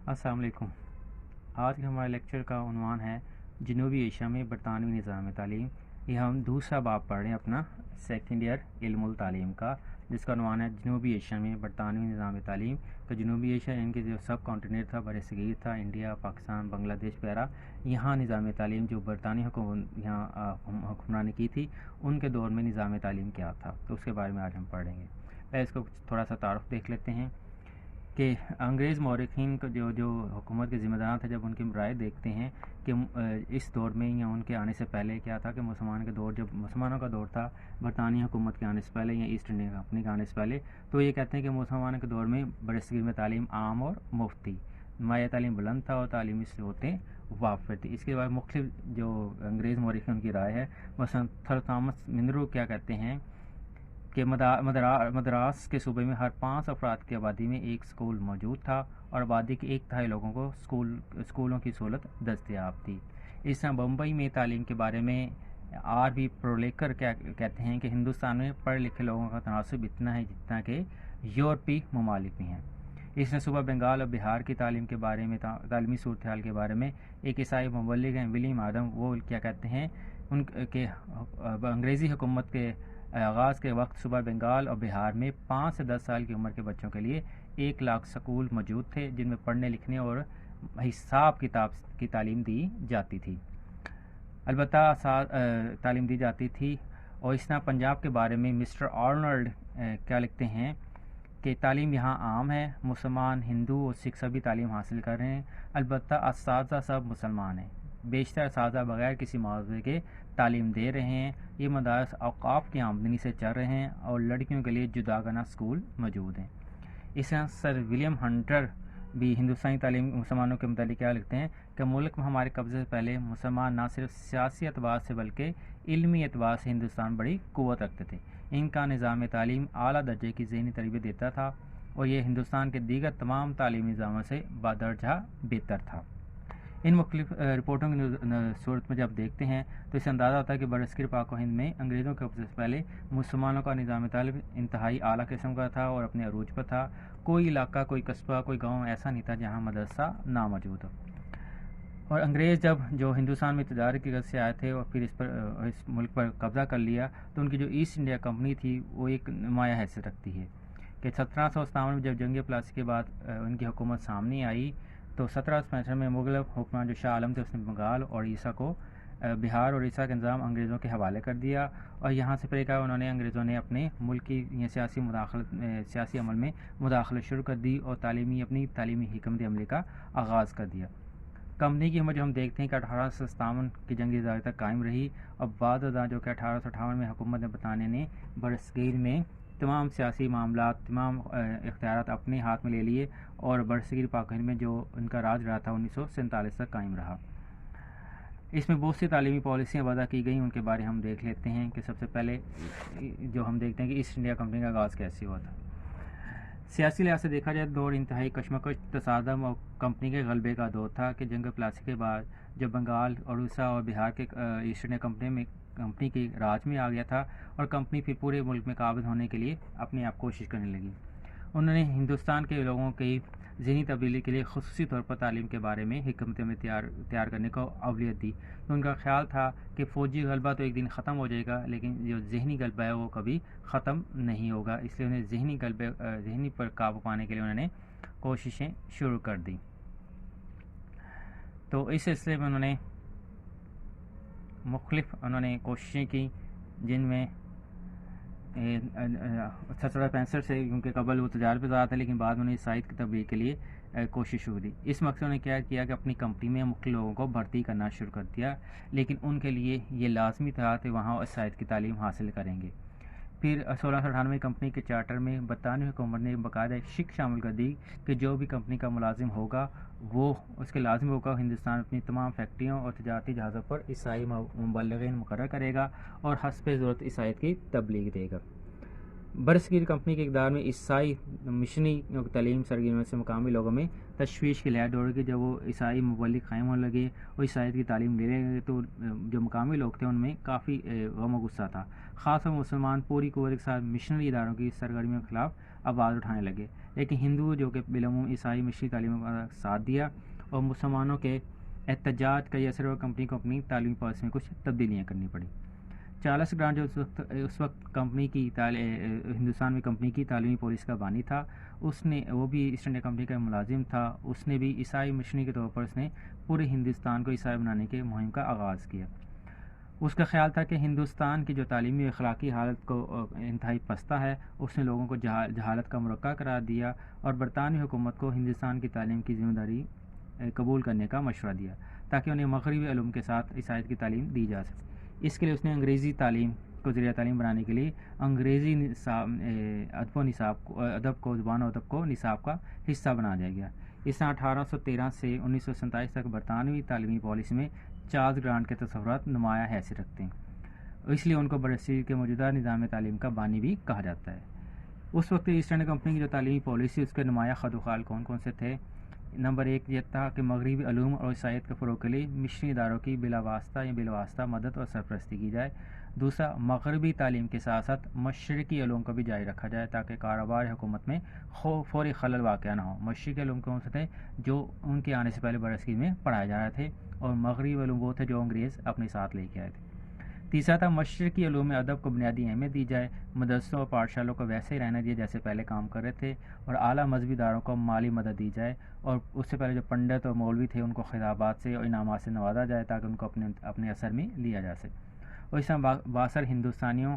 السلام علیکم۔ آج کا ہمارا لیکچر کا عنوان ہے جنوبی ایشیا میں برطانوی نظام تعلیم۔ یہ ہم دوسرا باب پڑھ رہے ہیں اپنا سیکنڈ ایئر علم التعلیم کا، جس کا عنوان ہے جنوبی ایشیا میں برطانوی نظام تعلیم۔ تو جنوبی ایشیا ان کے جو سب کانٹیننٹ تھا، بر صغیر تھا، انڈیا، پاکستان، بنگلہ دیش وغیرہ، یہاں نظام تعلیم جو برطانوی حکومت یہاں حکمرانی کی تھی، ان کے دور میں نظام تعلیم کیا تھا، تو اس کے بارے میں آج ہم پڑھیں گے۔ پہلے اس کو تھوڑا سا تعارف دیکھ لیتے ہیں کہ انگریز مورخین کو جو حکومت کے ذمہ دار تھے، جب ان کی رائے دیکھتے ہیں کہ اس دور میں یا ان کے آنے سے پہلے کیا تھا کہ جب مسلمانوں کا دور تھا، برطانوی حکومت کے آنے سے پہلے یا ایسٹ انڈیا کمپنی کے آنے سے پہلے، تو یہ کہتے ہیں کہ مسلمانوں کے دور میں برصغیر میں تعلیم عام اور مفت تھی، معیار تعلیم بلند تھا اور تعلیمی سہولتیں وافر تھی۔ اس کے بعد مختلف جو انگریز مورخین کی رائے ہے، مثلا سر تھامس منرو کیا کہتے ہیں کہ مدراس کے صوبے میں ہر 5 افراد کی آبادی میں ایک سکول موجود تھا اور آبادی کے 1/3 لوگوں کو سکولوں کی سہولت دستیاب تھی۔ اس طرح بمبئی میں تعلیم کے بارے میں آر بی پرولیکر کیا کہتے ہیں کہ ہندوستان میں پڑھے لکھے لوگوں کا تناسب اتنا ہے جتنا کہ یورپی ممالک میں ہیں۔ اس نے صوبہ بنگال اور بہار کی تعلیم کے بارے میں تعلیمی صورتحال کے بارے میں ایک عیسائی مبلغ ہیں ولیم آدم، وہ کیا کہتے ہیں ان کے انگریزی حکومت کے آغاز کے وقت صوبہ بنگال اور بہار میں 5 سے 10 سال کی عمر کے بچوں کے لیے 1 لاکھ سکول موجود تھے، جن میں پڑھنے لکھنے اور حساب کتاب کی تعلیم دی جاتی تھی، تعلیم دی جاتی تھی۔ اور اس طرح پنجاب کے بارے میں مسٹر آرنلڈ کیا لکھتے ہیں کہ تعلیم یہاں عام ہے، مسلمان، ہندو اور سکھ سبھی تعلیم حاصل کر رہے ہیں، البتہ اساتذہ سب مسلمان ہیں، بیشتر اساتذہ بغیر کسی معاوضے کے تعلیم دے رہے ہیں، یہ مدارس اوقاف کی آمدنی سے چل رہے ہیں اور لڑکیوں کے لیے جداگانہ سکول موجود ہیں۔ اس طرح سر ولیم ہنٹر بھی ہندوستانی تعلیم مسلمانوں کے متعلق کیا لکھتے ہیں کہ ملک میں ہمارے قبضے سے پہلے مسلمان نہ صرف سیاسی اعتبار سے بلکہ علمی اعتبار سے ہندوستان بڑی قوت رکھتے تھے، ان کا نظام تعلیم اعلیٰ درجے کی ذہنی تربیت دیتا تھا اور یہ ہندوستان کے دیگر تمام تعلیمی نظاموں سے بدرجہ بہتر تھا۔ ان مختلف رپورٹوں کی صورت میں جب دیکھتے ہیں تو اس سے اندازہ ہوتا ہے کہ برصغیر پاک و ہند میں انگریزوں کے قبضے سے پہلے مسلمانوں کا نظام تعلیم انتہائی اعلیٰ قسم کا تھا اور اپنے عروج پر تھا۔ کوئی علاقہ، کوئی قصبہ، کوئی گاؤں ایسا نہیں تھا جہاں مدرسہ نہ موجود ہو۔ اور انگریز جو ہندوستان میں تجارت کی غرض سے آئے تھے اور پھر اس ملک پر قبضہ کر لیا، تو ان کی جو ایسٹ انڈیا کمپنی تھی وہ ایک نمایاں حیثیت رکھتی ہے کہ 1757 میں جب جنگ پلاسی کے بعد ان کی حکومت سامنے آئی تو 1765 میں مغل حکمران جو شاہ عالم تھے، اس نے بنگال اور اڑیسہ کو بہار اور اڑیسہ کا نظام انگریزوں کے حوالے کر دیا، اور یہاں سے پھر انگریزوں نے اپنے ملک کی سیاسی عمل میں مداخلت شروع کر دی اور اپنی تعلیمی حکمت عملی کا آغاز کر دیا۔ کمپنی کی حکومت جو ہم دیکھتے ہیں کہ 1857 کی جنگی زندگی تک قائم رہی، اور بعد ازاں جو کہ 1858 میں حکومت برطانیہ نے برصغیر میں تمام سیاسی معاملات، تمام اختیارات اپنے ہاتھ میں لے لیے اور برصغیر پاک و ہند میں جو ان کا راج رہا تھا 1947 تک قائم رہا۔ اس میں بہت سی تعلیمی پالیسیاں وضع کی گئیں، ان کے بارے ہم دیکھ لیتے ہیں کہ سب سے پہلے جو ہم دیکھتے ہیں کہ ایسٹ انڈیا کمپنی کا آغاز کیسے ہوا تھا۔ سیاسی لحاظ سے دیکھا جائے دور انتہائی کشمکش، تصادم اور کمپنی کے غلبے کا دور تھا کہ جنگ پلاسی کے بعد جب بنگال، اڑیسہ اور بہار کے ایسٹ انڈیا کمپنی کی راج میں آ گیا تھا اور کمپنی پھر پورے ملک میں قابض ہونے کے لیے اپنے آپ کوشش کرنے لگی۔ انہوں نے ہندوستان کے لوگوں کی ذہنی تبدیلی کے لیے خصوصی طور پر تعلیم کے بارے میں حکمت عملی تیار کرنے کو اولویت دی۔ تو ان کا خیال تھا کہ فوجی غلبہ تو ایک دن ختم ہو جائے گا، لیکن جو ذہنی غلبہ ہے وہ کبھی ختم نہیں ہوگا، اس لیے انہیں ذہنی پر قابو پانے کے لیے انہوں نے کوششیں شروع کر دی۔ تو اس سلسلے میں انہوں نے مختلف کوششیں کی، جن میں 1765 سے، کیونکہ قبل وہ تجارت پہ زیادہ تھا لیکن بعد میں انہیں عیسائیت کی تبلیغ کے لیے کوشش شروع دی۔ اس مقصد نے کیا کیا کہ اپنی کمپنی میں مختلف لوگوں کو بھرتی کرنا شروع کر دیا، لیکن ان کے لیے یہ لازمی تھا کہ وہاں عیسائیت کی تعلیم حاصل کریں گے۔ پھر 1698 کمپنی کے چارٹر میں برطانوی حکومت نے باقاعدہ ایک شک شامل کر دی کہ جو بھی کمپنی کا ملازم ہوگا وہ اس کے لازم ہوگا ہندوستان اپنی تمام فیکٹریوں اور تجارتی جہازوں پر عیسائی مبلغین مقرر کرے گا اور حسب ضرورت عیسائیت کی تبلیغ دے گا۔ برصغیر کمپنی کے اقدار میں عیسائی مشنری تعلیم سرگرمیوں سے مقامی لوگوں میں تشویش کی لہر دوڑ گئی۔ جب وہ عیسائی مبلغ قائم ہونے لگے اور عیسائیت کی تعلیم لے لگے تو جو مقامی لوگ تھے ان میں کافی غم و غصہ تھا، خاص طور مسلمان پوری قوت کے ساتھ مشنری اداروں کی سرگرمیوں کے خلاف آواز اٹھانے لگے، لیکن ہندو جو کہ بالعموم عیسائی مشرقی تعلیم کا ساتھ دیا اور مسلمانوں کے احتجاج کا یہ اثر اور کمپنی کو اپنی تعلیمی پالیسی میں کچھ تبدیلیاں کرنی پڑی۔ چارلس گرانٹ جو اس وقت کمپنی کی ہندوستان میں کمپنی کی تعلیمی پالیسی کا بانی تھا، وہ بھی ایسٹ انڈیا کمپنی کا ملازم تھا۔ اس نے بھی عیسائی مشنری کے طور پر اس نے پورے ہندوستان کو عیسائی بنانے کے مہم کا آغاز کیا۔ اس کا خیال تھا کہ ہندوستان کی جو تعلیمی و اخلاقی حالت کو انتہائی پستہ ہے، اس نے لوگوں کو جہالت کا مرقع قرار دیا اور برطانوی حکومت کو ہندوستان کی تعلیم کی ذمہ داری قبول کرنے کا مشورہ دیا تاکہ انہیں مغربی علوم کے ساتھ عیسائیت کی تعلیم دی جا سکے۔ اس کے لیے اس نے انگریزی تعلیم کو ذریعہ تعلیم بنانے کے لیے انگریزی ادب کو زبان و ادب کو نصاب کا حصہ بنا دیا گیا۔ اس طرح 1813 سے 1947 تک برطانوی تعلیمی پالیسی میں چارلس گرانٹ کے تصورات نمایاں حیثیت رکھتے ہیں، اس لیے ان کو برصغیر کے موجودہ نظام تعلیم کا بانی بھی کہا جاتا ہے۔ اس وقت ایسٹ انڈیا کمپنی کی جو تعلیمی پالیسی اس کے نمایاں خد و خال کون کون سے تھے؟ نمبر 1 یہ تھا کہ مغربی علوم اور عیسائیت کے فروغ کے لیے مشنری اداروں کی بلا واسطہ مدد اور سرپرستی کی جائے۔ دوسرا، مغربی تعلیم کے ساتھ ساتھ مشرقی علوم کو بھی جاری رکھا جائے تاکہ کاروبار حکومت میں فوری خلل واقع نہ ہو۔ مشرقی علوم کون سے تھے؟ جو ان کے آنے سے پہلے برصغیر میں پڑھائے جا رہے تھے، اور مغربی علوم وہ تھے جو انگریز اپنے ساتھ لے کے آئے تھے۔ تیسرا تھا مشرقی علوم میں ادب کو بنیادی اہمیت دی جائے، مدرسوں اور پاٹھشالوں کو ویسے ہی رہنے دیے جیسے پہلے کام کر رہے تھے، اور اعلیٰ مذہبی اداروں کو مالی مدد دی جائے، اور اس سے پہلے جو پنڈت اور مولوی تھے ان کو خطابات سے اور انعامات سے نوازا جائے تاکہ ان کو اپنے اثر میں لیا جا سکے۔ اور اس طرح باثر ہندوستانیوں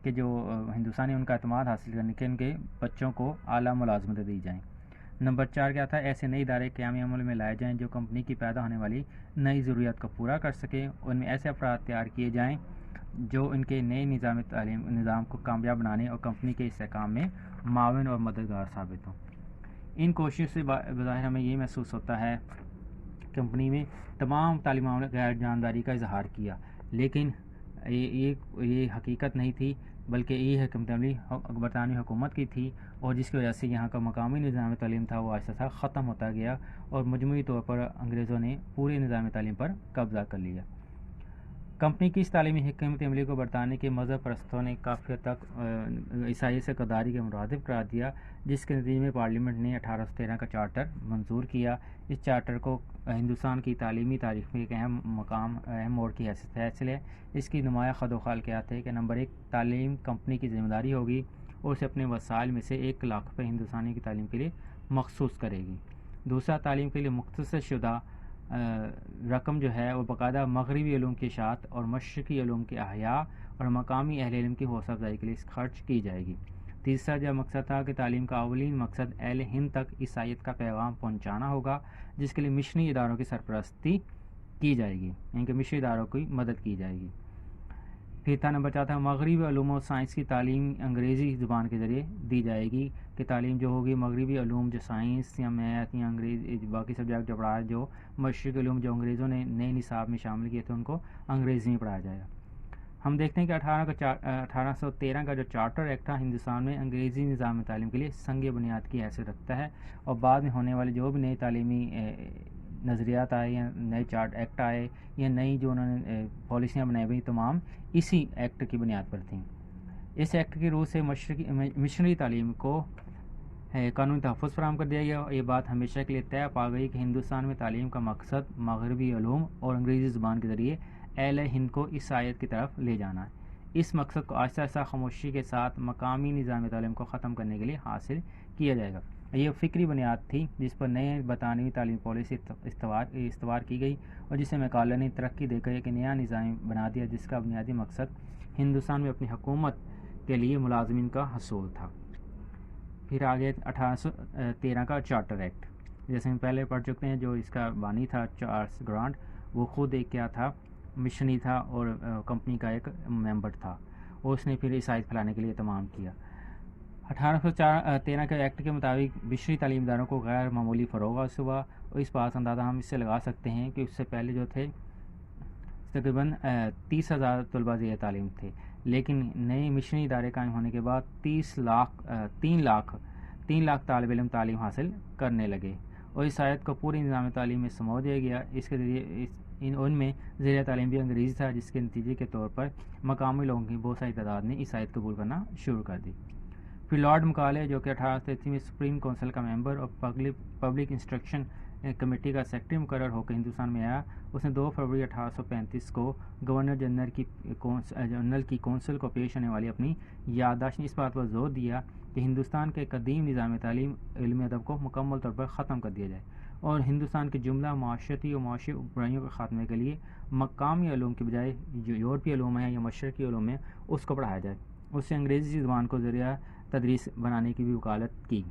کے جو ہندوستانی ان کا اعتماد حاصل کرنے کے ان کے بچوں کو اعلیٰ ملازمتیں دی جائیں۔ نمبر 4 کیا تھا؟ ایسے نئے ادارے قیام عمل میں لائے جائیں جو کمپنی کی پیدا ہونے والی نئی ضروریات کو پورا کر سکیں۔ ان میں ایسے افراد تیار کیے جائیں جو ان کے نئے نظام کو کامیاب بنانے اور کمپنی کے استحکام میں معاون اور مددگار ثابت ہوں۔ ان کوششوں سے بظاہر ہمیں یہ محسوس ہوتا ہے کمپنی میں تمام تعلیمی معاملے غیر جانداری کا اظہار کیا، لیکن یہ حقیقت نہیں تھی، بلکہ یہ حکمت برطانوی حکومت کی تھی، اور جس کی وجہ سے یہاں کا مقامی نظام تعلیم تھا وہ آہستہ آہستہ ختم ہوتا گیا اور مجموعی طور پر انگریزوں نے پورے نظام تعلیم پر قبضہ کر لیا۔ کمپنی کی اس تعلیمی حکمت عملی کو برطانیہ کے مذہب پرستوں نے کافی حد تک عیسائیت سے غداری کے مرادف قرار دیا، جس کے نتیجے میں پارلیمنٹ نے 1813 کا چارٹر منظور کیا۔ اس چارٹر کو ہندوستان کی تعلیمی تاریخ میں ایک اہم موڑ کی حیثیت حاصل ہے۔ اس کی نمایاں خد و خال کیا تھے کہ نمبر 1 تعلیم کمپنی کی ذمہ داری ہوگی اور اسے اپنے وسائل میں سے 1 لاکھ روپے ہندوستانی کی تعلیم کے لیے مخصوص کرے گی۔ دوسرا، تعلیم کے لیے مختصر شدہ رقم جو ہے وہ باقاعدہ مغربی علوم کی اشاعت اور مشرقی علوم کے احیاء اور مقامی اہل علم کی حوصلہ افزائی کے لیے خرچ کی جائے گی۔ تیسرا جو مقصد تھا کہ تعلیم کا اولین مقصد اہل ہند تک عیسائیت کا پیغام پہنچانا ہوگا، جس کے لیے مشنری اداروں کی سرپرستی کی جائے گی، یعنی کہ مشنری اداروں کی مدد کی جائے گی۔ پھر تھا نمبر 4 تھا مغربی علوم و سائنس کی تعلیم انگریزی زبان کے ذریعے دی جائے گی، کہ تعلیم جو ہوگی مغربی علوم جو سائنس یا میتھ یا انگریزی باقی سبجیکٹ جو پڑھایا، جو مشرقی علوم جو انگریزوں نے نئے نصاب میں شامل کیے تھے ان کو انگریزی میں پڑھایا جائے گا۔ ہم دیکھتے ہیں کہ 1813 کا جو چارٹر ایکٹ تھا ہندوستان میں انگریزی نظام تعلیم کے لیے سنگ بنیاد کی حیثیت رکھتا ہے، اور بعد میں ہونے والے جو بھی نئے تعلیمی نظریات آئے یا نئے ایکٹ آئے یا نئی جو انہوں نے پالیسیاں بنائی ہوئی تمام اسی ایکٹ کی بنیاد پر تھیں۔ اس ایکٹ کی روح سے مشنری تعلیم کو قانونی تحفظ فراہم کر دیا گیا، اور یہ بات ہمیشہ کے لیے طے پا گئی کہ ہندوستان میں تعلیم کا مقصد مغربی علوم اور انگریزی زبان کے ذریعے اہل ہند کو عیسائیت کی طرف لے جانا ہے۔ اس مقصد کو آہستہ آہستہ خاموشی کے ساتھ مقامی نظام تعلیم کو ختم کرنے کے لیے حاصل کیا جائے گا۔ یہ فکری بنیاد تھی جس پر نئے برطانوی تعلیم پالیسی استوار کی گئی، اور جسے میکالے نے ترقی دے کر ایک نیا نظام بنا دیا جس کا بنیادی مقصد ہندوستان میں اپنی حکومت کے لیے ملازمین کا حصول تھا۔ پھر آگے 1813 کا چارٹر ایکٹ، جیسے ہم پہلے پڑھ چکے ہیں، جو اس کا بانی تھا چارلس گرانٹ، وہ خود ایک کیا تھا، مشنری تھا اور کمپنی کا ایک ممبر تھا، اور اس نے پھر عیسائیت پھیلانے کے لیے تمام کیا۔ 1813 کے ایکٹ کے مطابق مشنری تعلیم اداروں کو غیر معمولی فروغ حاصل ہوا، اور اس بات کا اندازہ ہم اس سے لگا سکتے ہیں کہ اس سے پہلے جو تھے تقریباً 30,000 طلباء زیر تعلیم تھے، لیکن نئے مشنری ادارے قائم ہونے کے بعد 3 لاکھ طالب علم تعلیم حاصل کرنے لگے، اور عیسائیت کو پوری نظام تعلیم میں سمو دیا گیا۔ اس کے ذریعے ان میں زیر تعلیم بھی انگریزی تھا، جس کے نتیجے کے طور پر مقامی لوگوں کی بہت ساری تعداد نے عیسائیت قبول کرنا شروع کر دی۔ پھر لارڈ مکالے جو کہ 1833 میں سپریم کونسل کا ممبر اور پبلک انسٹرکشن کمیٹی کا سیکرٹری مقرر ہو کے ہندوستان میں آیا. اس نے 2 فروری 1835 کو گورنر جنرل کی کونسل کو پیش ہونے والی اپنی یادداشت میں اس بات پر زور دیا کہ ہندوستان کے قدیم نظام تعلیم علم ادب کو مکمل طور پر ختم کر دیا جائے اور ہندوستان کے جملہ معاشرتی اور معاشی برائیوں کے خاتمے کے لیے مقامی علوم کے بجائے جو یورپی علوم ہیں یا مشرقی علوم ہیں اس کو پڑھایا جائے. اس سے انگریزی زبان کو ذریعہ تدریس بنانے کی بھی وکالت کی.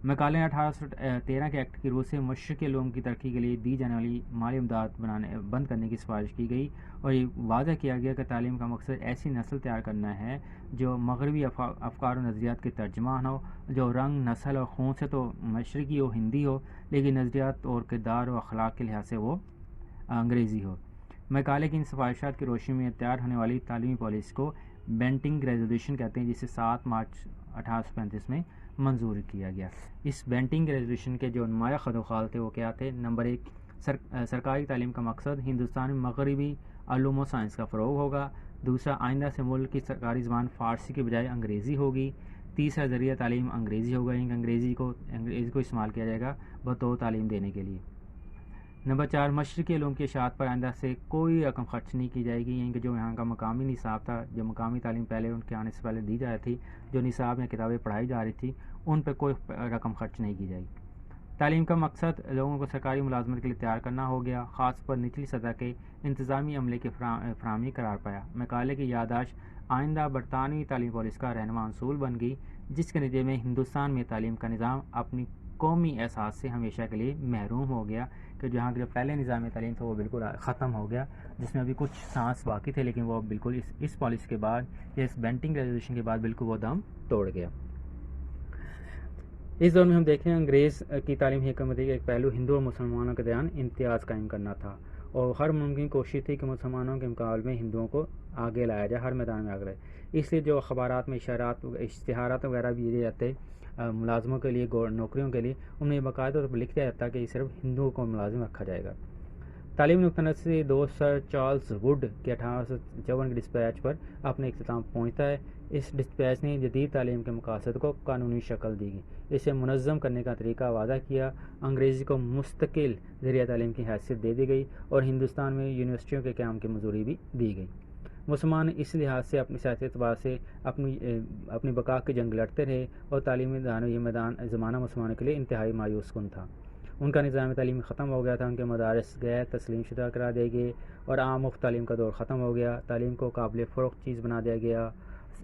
مکالے نے 1813 کے ایکٹ کی روح سے مشرقی علوم کی ترقی کے لیے دی جانے والی مالی امداد بند کرنے کی سفارش کی گئی اور یہ واضح کیا گیا کہ تعلیم کا مقصد ایسی نسل تیار کرنا ہے جو مغربی افکار و نظریات کے ترجمان ہو, جو رنگ نسل اور خون سے تو مشرقی ہو, ہندی ہو, لیکن نظریات اور کردار و اخلاق کے لحاظ سے وہ انگریزی ہو. مکالے کی ان سفارشات کی روشنی میں تیار ہونے والی تعلیمی پالیسی کو بینٹنگ ریزولوشن کہتے ہیں, جسے 7 مارچ 1835 میں منظور کیا گیا. اس بینٹنگ ریزولوشن کے جو نمایاں خط و خال تھے وہ کیا تھے؟ نمبر 1, سرکاری تعلیم کا مقصد ہندوستان میں مغربی علوم و سائنس کا فروغ ہوگا. دوسرا, آئندہ سے ملک کی سرکاری زبان فارسی کے بجائے انگریزی ہوگی. تیسرا, ذریعہ تعلیم انگریزی ہوگا, یعنی انگریزی کو استعمال کیا جائے گا بطور تعلیم دینے کے لیے. نمبر 4, مشرقی علوم کی اشاعت پر آئندہ سے کوئی رقم خرچ نہیں کی جائے گی, یعنی کہ جو یہاں کا مقامی نصاب تھا, جو مقامی تعلیم پہلے ان کے آنے سے پہلے دی جا رہی تھی, جو نصاب میں کتابیں پڑھائی جا رہی تھی, ان پہ کوئی رقم خرچ نہیں کی جائے گی. تعلیم کا مقصد لوگوں کو سرکاری ملازمت کے لیے تیار کرنا ہو گیا, خاص پر نچلی سطح کے انتظامی عملے کی فراہمی قرار پایا. مکالے کی یادداشت آئندہ برطانوی تعلیم پالیسی کا رہنما اصول بن گئی, جس کے نتیجے میں ہندوستان میں تعلیم کا نظام اپنی قومی احساس سے ہمیشہ کے لیے محروم ہو گیا, کہ جہاں کے جو پہلے نظام تعلیم تھا وہ بالکل ختم ہو گیا, جس میں ابھی کچھ سانس باقی تھے, لیکن وہ بالکل اس پالیسی کے بعد یا اس بینٹنگ ریزولوشن کے بعد بالکل وہ دم توڑ گیا. اس دور میں ہم دیکھیں انگریز کی تعلیمی حکمت کا ایک پہلو ہندو اور مسلمانوں کے درمیان امتیاز قائم کرنا تھا, اور ہر ممکن کوشش تھی کہ مسلمانوں کے مقابلے میں ہندوؤں کو آگے لایا جائے, ہر میدان میں آگے لائے. اس لیے جو اخبارات میں اشتہارات وغیرہ بھی دیے جاتے ملازموں کے لیے, نوکریوں کے لیے, ان میں باقاعدہ طور پر لکھ دیا جاتا کہ یہ صرف ہندوؤں کو ملازم رکھا جائے گا. تعلیمی نقطہ نظر سے دوست سر چارلز ووڈ کے 1854 کے ڈسپیچ پر اپنے اختتام پہنچتا ہے. اس ڈسپیچ نے جدید تعلیم کے مقاصد کو قانونی شکل دی گئی, اسے منظم کرنے کا طریقہ واضح کیا, انگریزی کو مستقل ذریعہ تعلیم کی حیثیت دے دی گئی اور ہندوستان میں یونیورسٹیوں کے قیام کی منظوری بھی دی گئی. مسلمان اس لحاظ سے اپنی سیاسی اعتبار سے اپنی بقا کی جنگ لڑتے رہے, اور تعلیمی یہ میدان زمانہ مسلمانوں کے لیے انتہائی مایوس کن تھا. ان کا نظام تعلیم ختم ہو گیا تھا, ان کے مدارس غیر تسلیم شدہ قرار دے گئے اور عام مفت تعلیم کا دور ختم ہو گیا. تعلیم کو قابل فروخت چیز بنا دیا گیا,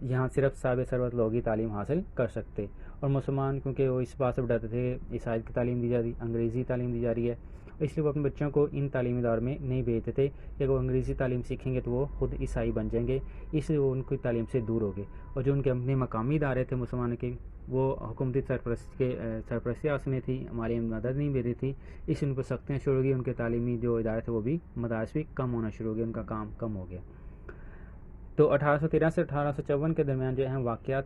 یہاں صرف صاحب ثروت لوگ ہی تعلیم حاصل کر سکتے, اور مسلمان کیونکہ وہ اس بات سے ڈرتے تھے عیسائی کی تعلیم دی جا رہی, انگریزی تعلیم دی جا رہی ہے, اس لیے وہ اپنے بچوں کو ان تعلیمی اداروں میں نہیں بھیجتے تھے کہ اگر وہ انگریزی تعلیم سیکھیں گے تو وہ خود عیسائی بن جائیں گے, اس لیے وہ ان کی تعلیم سے دور ہو گئے. اور جو ان کے اپنے مقامی ادارے تھے مسلمانوں کے, وہ حکومتی سرپرستی اس میں تھی, ہماری مدد نہیں مل رہی تھی, اس لیے ان کو سختیاں شروع ہو گئی. ان کے تعلیمی جو ادارے تھے وہ بھی مدارس بھی کم ہونا شروع ہو گئے, ان کا کام کم ہو گیا. تو 1813 سے 1854 کے درمیان جو اہم واقعات,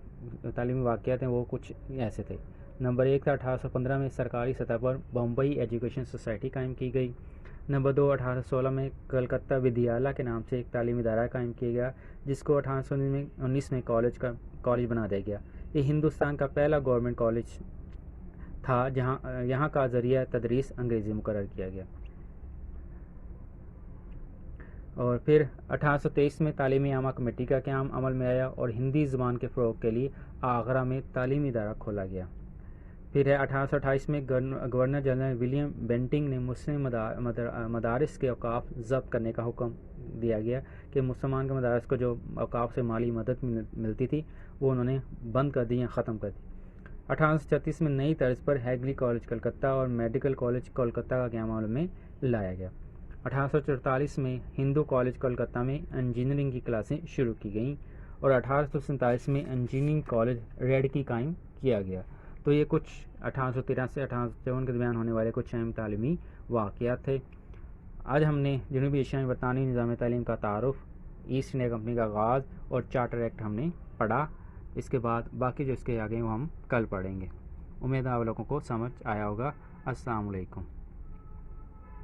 تعلیمی واقعات ہیں, وہ کچھ ایسے تھے. نمبر 1 تھا 1815 میں سرکاری سطح پر بمبئی ایجوکیشن سوسائٹی قائم کی گئی. نمبر 2 1816 میں کلکتہ ودیالا کے نام سے ایک تعلیمی ادارہ قائم کیا گیا, جس کو 1819 میں کالج بنا دیا گیا. یہ ہندوستان کا پہلا گورنمنٹ کالج تھا جہاں یہاں کا ذریعہ تدریس انگریزی مقرر کیا گیا. اور پھر 1823 میں تعلیمی عامہ کمیٹی کا قیام عمل میں آیا اور ہندی زبان کے فروغ کے لیے آگرہ میں تعلیمی ادارہ کھولا گیا. پھر ہے 1828 میں گورنر جنرل ولیم بینٹنگ نے مسلم مدارس کے اوقاف ضبط کرنے کا حکم دیا گیا, کہ مسلمان کے مدارس کو جو اوقاف سے مالی مدد ملتی تھی وہ انہوں نے بند کر دی یا ختم کر دی. 1836 میں نئی طرز پر ہیگلی کالج کلکتہ اور میڈیکل کالج کولکتہ کا قیام عمل میں لایا گیا. 1844 میں ہندو کالج کولکتہ میں انجینئرنگ کی کلاسیں شروع کی گئیں, اور 1847 میں انجینئرنگ کالج ریڈکی قائم کیا گیا. تو یہ کچھ 1813 سے 1854 کے درمیان ہونے والے کچھ اہم تعلیمی واقعات تھے. آج ہم نے جنوبی ایشیا میں برطانوی نظام تعلیم کا تعارف, ایسٹ انڈیا کمپنی کا آغاز اور چارٹر ایکٹ ہم نے پڑھا. اس کے بعد باقی جو اس کے آگے وہ ہم کل پڑھیں گے. امید ہے آپ لوگوں کو سمجھ آیا ہوگا. السلام علیکم.